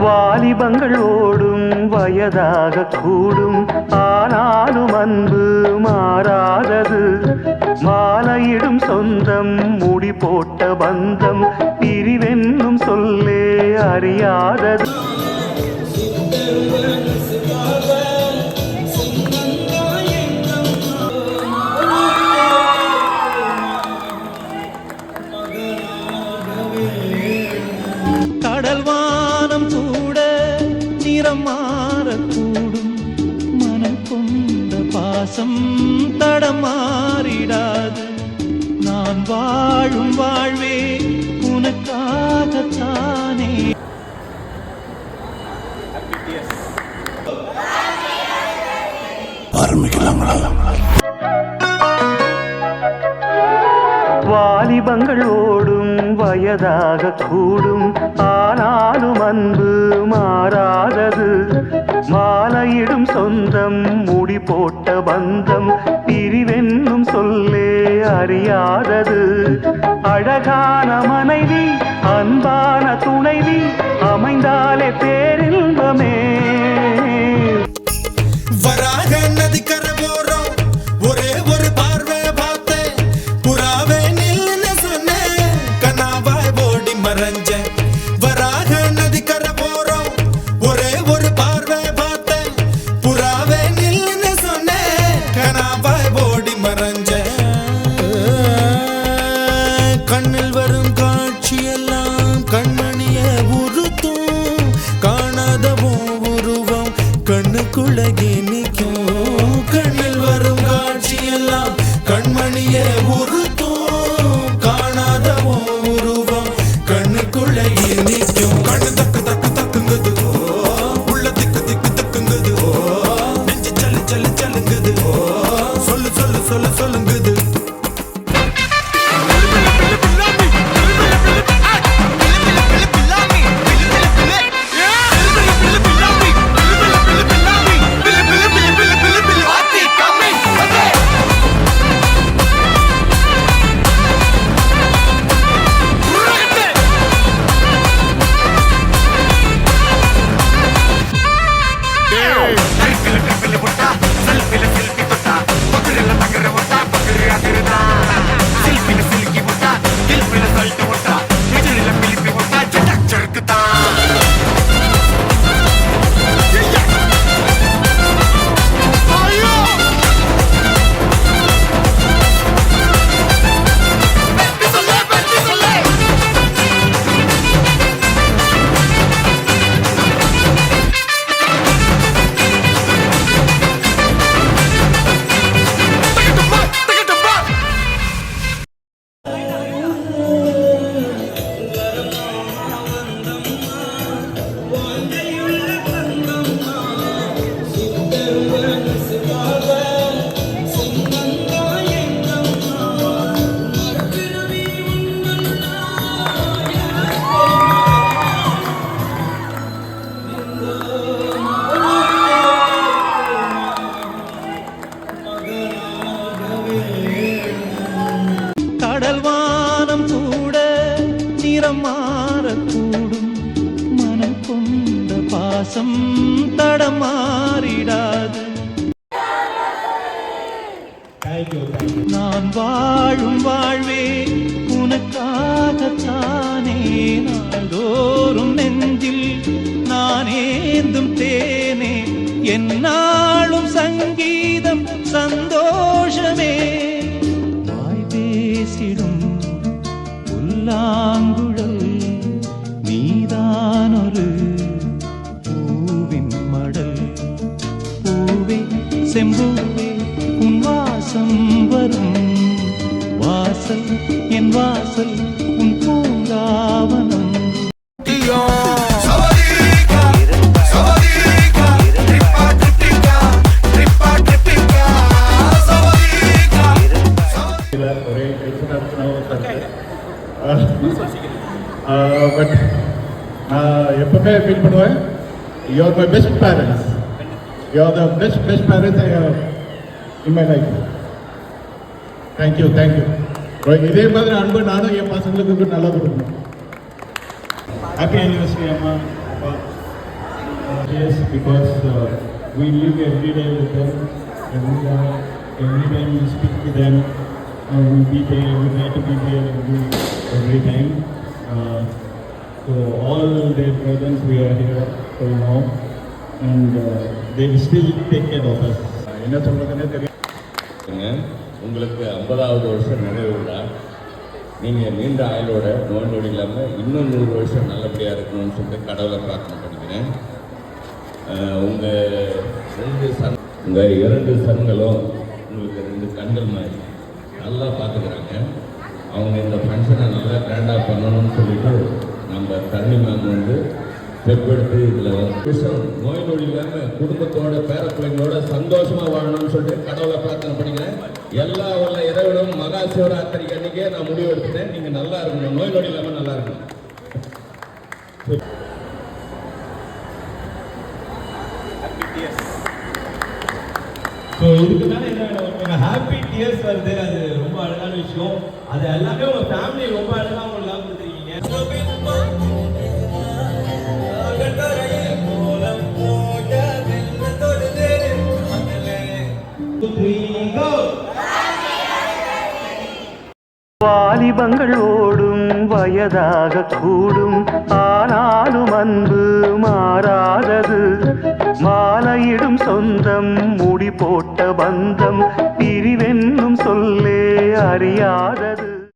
வாலிபங்கள் ஓடும் வயதாக கூடும், ஆனாலும் அன்பு மாறாதது. மாலையிடும் சொந்தம், முடி போட்ட பந்தம், பிரிவென்னும் சொல்லே அறியாதது. கடல்வானம் கூட நிறம் மாறக்கூடும், மனம் கொண்ட பாசம் தடமாறிடாது. நான் வாழும் வாழ்வே உனக்காகத்தானே. ஆரம்பிக்கலாங்களா? வாலிபங்கள் ஓடும் வயதாக கூடும், ஆனாலும் அன்பு மாறாதது. மாலையிடும் சொந்தம், முடி போட்ட பந்தம், பிரிவென்னும் சொல்லே அறியாதது. அழகான மனைவி, அன்பான துணைவி அமைந்தாலே பேரின்பமே. வராக நதிக்கரை போறோம், ஒரே ஒரு பார்வை பார்த்தேன், புறாவே நில்லுன்னு சொன்னேன், கனாவாய் ஓடி மறைஞ்சேன். வராக நதிக்கரை போறோம், ஒரே ஒரு பார்வை பார்த்தேன், புறாவே நில்லுன்னு சொன்னேன், கனாவாய் ஓடி மறைஞ்சேன். கண்ணில் வரும் காட்சியெல்லாம் கண்மணிய உறுத்தும், காணாதவோ உருவம் கண்ணுக்குள்ளகி நிற்கும். கண்ணில் வரும் காட்சியெல்லாம் கண்மணிய உறுத்தும், காணாதவோ உருவம் கண்ணுக்குள்ளகி நிற்கும். கண்ணு தக்கு தக்கு தக்குங்குது, உள்ள திக்கு திக்கு தக்குங்குது, நெஞ்சு சல்லு சல்லு சல்லுங்குது, சொல்லு சொல்லு சொல்லு சொல்லுங்குது. கடல்வானம் கூட நிறம் மாறக்கூடும், மனம் கொண்ட பாசம் தடமாறிடாது. நான் வாழும் வாழ்வே உனக்காகத்தானே. நாள்தோறும் நெஞ்சில் நான் ஏந்தும் தேனே, என்னாலும் சங்கீதம் சந்தோஷமே. பேசிடும் புல்லாங்குழல் நீதானொரு பூவின் மடல். பூவே செம்பூவே உன் வாசம் வரும் வாசல், என் வாசல் உன் பூங்காவனம். பட் நான் எப்பவுமே ஃபீல் பண்ணுவேன், you are my best parents. You are the best parents I have in my life. Thank you. இதே மாதிரி அன்பு நானும் என் பசங்களுக்கு நல்லா கொடுக்கணும். ஹாப்பி ஆனிவர்சரி அம்மா அப்பா. tears because we live every day with them. Every time we speak to them, we'll be there. We try to be there every time. So all their presence, we are here till now, and they will still take care of us. என்ன சொல்றதுன்னே தெரியும். உங்களுக்கு 50வது வருஷம் நிறைவு விழா. நீங்கள் நீண்ட ஆயுளோட நோய் நொடி இல்லாமல் இன்னும் 100 வருஷம் நல்லபடியாக இருக்கணும்னு சொல்லிட்டு கடவுளை பிரார்த்தனை பண்ணிக்கிறேன். உங்கள் 2 சன்களும் உங்களுக்கு 2 கண்கள் மாதிரி நல்லா பார்த்துக்கிறாங்க. அவங்க இந்த ஃபங்க்ஷனை நல்லா கிராண்டாக பண்ணணும்னு சொல்லிட்டு நம்ம தரணி மேம் வந்து ஸ்டெப் இதில் விஷயம் நோய் நொடி இல்லாமல் குடும்பத்தோட பேர பிள்ளைங்களோட சந்தோஷமாக வாழணும்னு சொல்லிட்டு கடவுளை பிரார்த்தனை பண்ணிக்கிறேன். எல்லா உள்ள இறைவனும் மகா சிவராத்திரிக்கு அன்றைக்கே நான் முடிவு எடுத்துட்டேன். நீங்கள் நல்லா இருக்கணும், நோய் நொடி இல்லாமல் நல்லா இருக்கணும். ஸோ இதுக்கு மேலே என்ன வேணும், ஹாப்பி டியர்ஸ் வருது, அது ரொம்ப அழகான விஷயம். அது எல்லாமே உங்கள் ஃபேமிலி ரொம்ப அழகாக உங்களுக்கு லாபம் கொடுத்துருக்கீங்க. வாலிபங்கள் ஓடும் வயதாக கூடும், ஆனாலும் அன்பு மாறாதது. மாலையிடும் சொந்தம், முடி போட்ட பந்தம், பிரிவென்னும் சொல்லே அறியாத